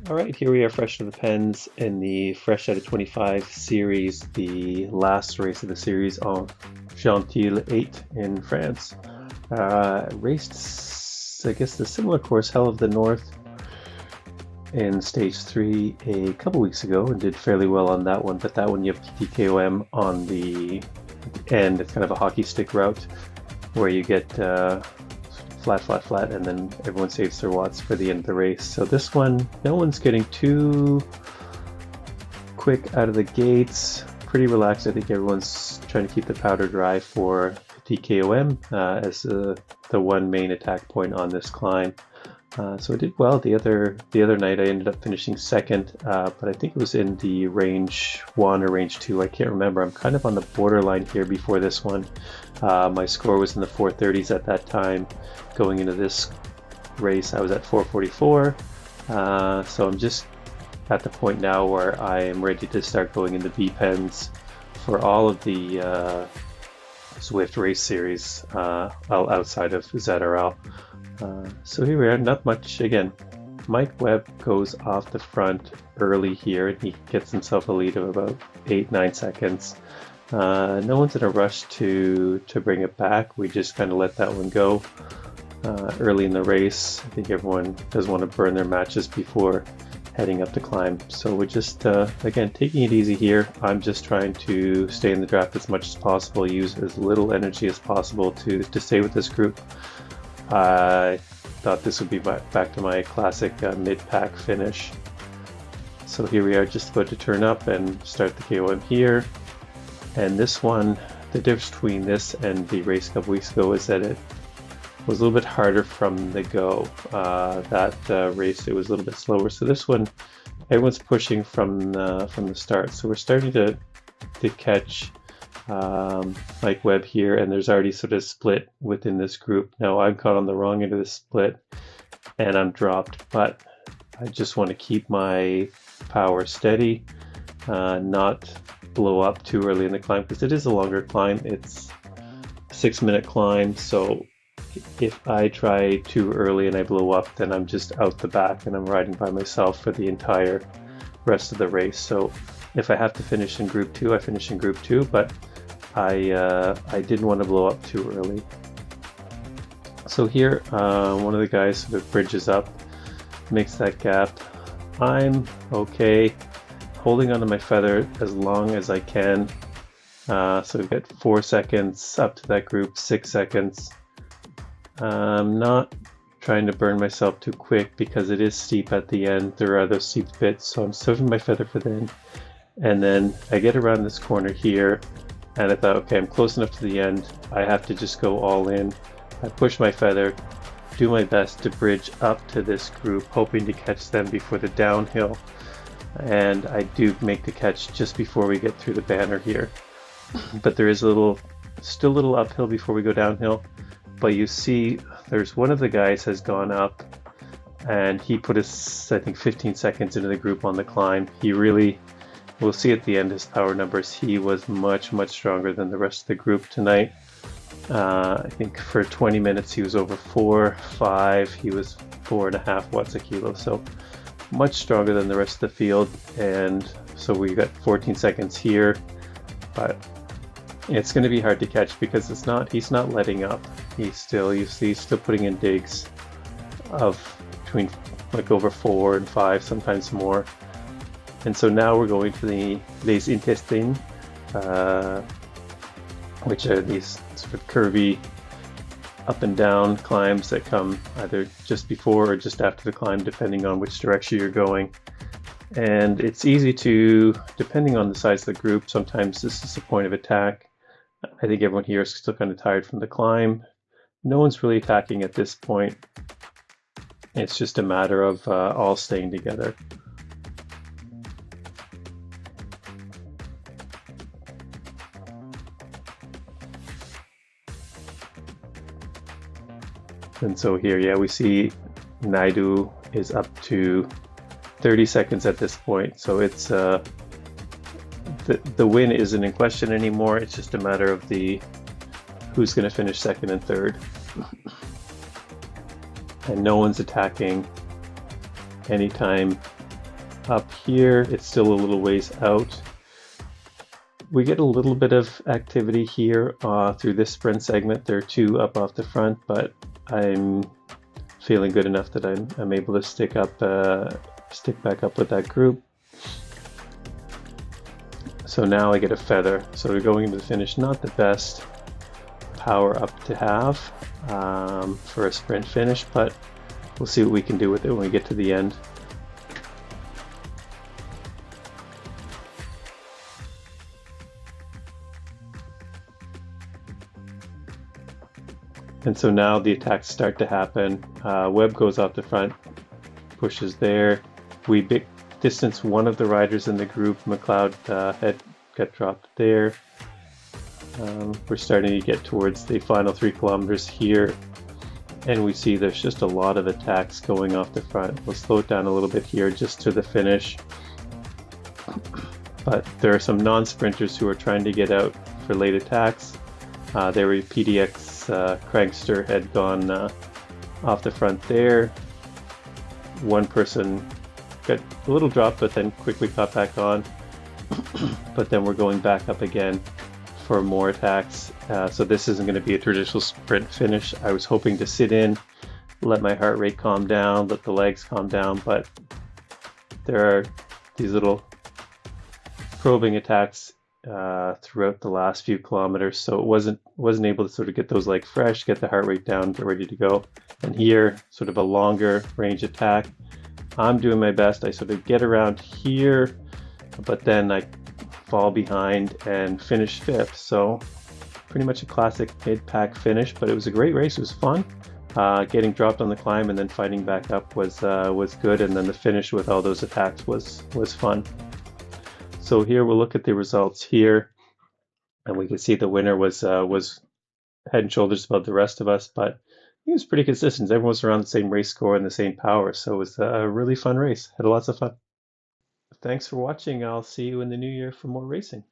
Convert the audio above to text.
All right, here we are fresh to the pens in the Fresh Out of 25 series, the last race of the series on Gentil 8 in France. Raced, I guess, the similar course, Hell of the North, in stage 3 a couple weeks ago and did fairly well on that one, but that one you have TTKOM on the end. It's kind of a hockey stick route where you get flat, flat, flat, and then everyone saves their watts for the end of the race. So this one, no one's getting too quick out of the gates. Pretty relaxed. I think everyone's trying to keep the powder dry for TKOM as the one main attack point on this climb. So I did well the other night. I ended up finishing second, but I think it was in the range 1 or range 2. I can't remember. I'm kind of on the borderline here before this one. My score was in the 430s at that time. Going into this race, I was at 444. So I'm just at the point now where I am ready to start going into B-pens for all of the Zwift race series outside of ZRL. So here we are, not much. Again, Mike Webb goes off the front early here and he gets himself a lead of about 8-9 seconds. No one's in a rush to bring it back. We just kind of let that one go early in the race. I think everyone does want to burn their matches before heading up the climb. So we're just, again, taking it easy here. I'm just trying to stay in the draft as much as possible, use as little energy as possible to stay with this group. I thought this would be back to my classic mid-pack finish. So here we are, just about to turn up and start the KOM here. And this one, the difference between this and the race a couple weeks ago is that it was a little bit harder from the go. That race, it was a little bit slower. So this one, everyone's pushing from the start. So we're starting to catch Mike Webb here, and there's already sort of split within this group. Now I'm caught on the wrong end of the split and I'm dropped, but I just want to keep my power steady, not blow up too early in the climb, because it is a longer climb. It's a 6-minute climb, so if I try too early and I blow up, then I'm just out the back and I'm riding by myself for the entire rest of the race. So if I have to finish in group 2, I finish in group 2, but I didn't want to blow up too early. So here, one of the guys sort of bridges up, makes that gap. I'm okay, holding onto my feather as long as I can. So we've got 4 seconds up to that group, 6 seconds. I'm not trying to burn myself too quick because it is steep at the end. There are those steep bits, so I'm saving my feather for then. And then I get around this corner here, and I thought, okay, I'm close enough to the end. I have to just go all in. I push my feather, do my best to bridge up to this group, hoping to catch them before the downhill. And I do make the catch just before we get through the banner here. But there is still a little uphill before we go downhill. But you see, there's one of the guys has gone up, and he put us, I think, 15 seconds into the group on the climb. He really, we'll see at the end his power numbers. He was much, much stronger than the rest of the group tonight. I think for 20 minutes he was over 4, 5. He was 4.5 watts a kilo, so much stronger than the rest of the field. And so we got 14 seconds here, but it's going to be hard to catch because he's not letting up. You see, still putting in digs of between like over 4 and 5, sometimes more. And so now we're going to the Les Intestines, which are these sort of curvy up and down climbs that come either just before or just after the climb, depending on which direction you're going. And it's easy to, depending on the size of the group, sometimes this is a point of attack. I think everyone here is still kind of tired from the climb. No one's really attacking at this point. It's just a matter of all staying together. And so here, yeah, we see Naidu is up to 30 seconds at this point. So it's the win isn't in question anymore. It's just a matter of who's going to finish second and third. And no one's attacking anytime Up here, it's still a little ways out. We get a little bit of activity here through this sprint segment. There are two up off the front, but I'm feeling good enough that I'm able to stick back up with that group. So now I get a feather. So we're going into the finish, not the best power up to have for a sprint finish, but we'll see what we can do with it when we get to the end. And so now the attacks start to happen. Webb goes off the front, pushes there. We distance one of the riders in the group. McLeod had got dropped there. We're starting to get towards the final 3 kilometers here, and we see there's just a lot of attacks going off the front. We'll slow it down a little bit here just to the finish. But there are some non-sprinters who are trying to get out for late attacks. There were PDX Crankster had gone off the front there. One person got a little dropped, but then quickly caught back on. But then we're going back up again for more attacks. So this isn't going to be a traditional sprint finish. I was hoping to sit in, let my heart rate calm down, let the legs calm down, but there are these little probing attacks throughout the last few kilometers, so it wasn't able to sort of get those legs fresh, get the heart rate down, get ready to go. And here, sort of a longer range attack. I'm doing my best. I sort of get around here, but then I fall behind and finish 5th. So pretty much a classic mid-pack finish, but it was a great race. It was fun. Getting dropped on the climb and then fighting back up was good, and then the finish with all those attacks was fun. So here we'll look at the results here, and we can see the winner was head and shoulders above the rest of us, but he was pretty consistent. Everyone was around the same race score and the same power, so it was a really fun race. Had lots of fun. Thanks for watching. I'll see you in the new year for more racing.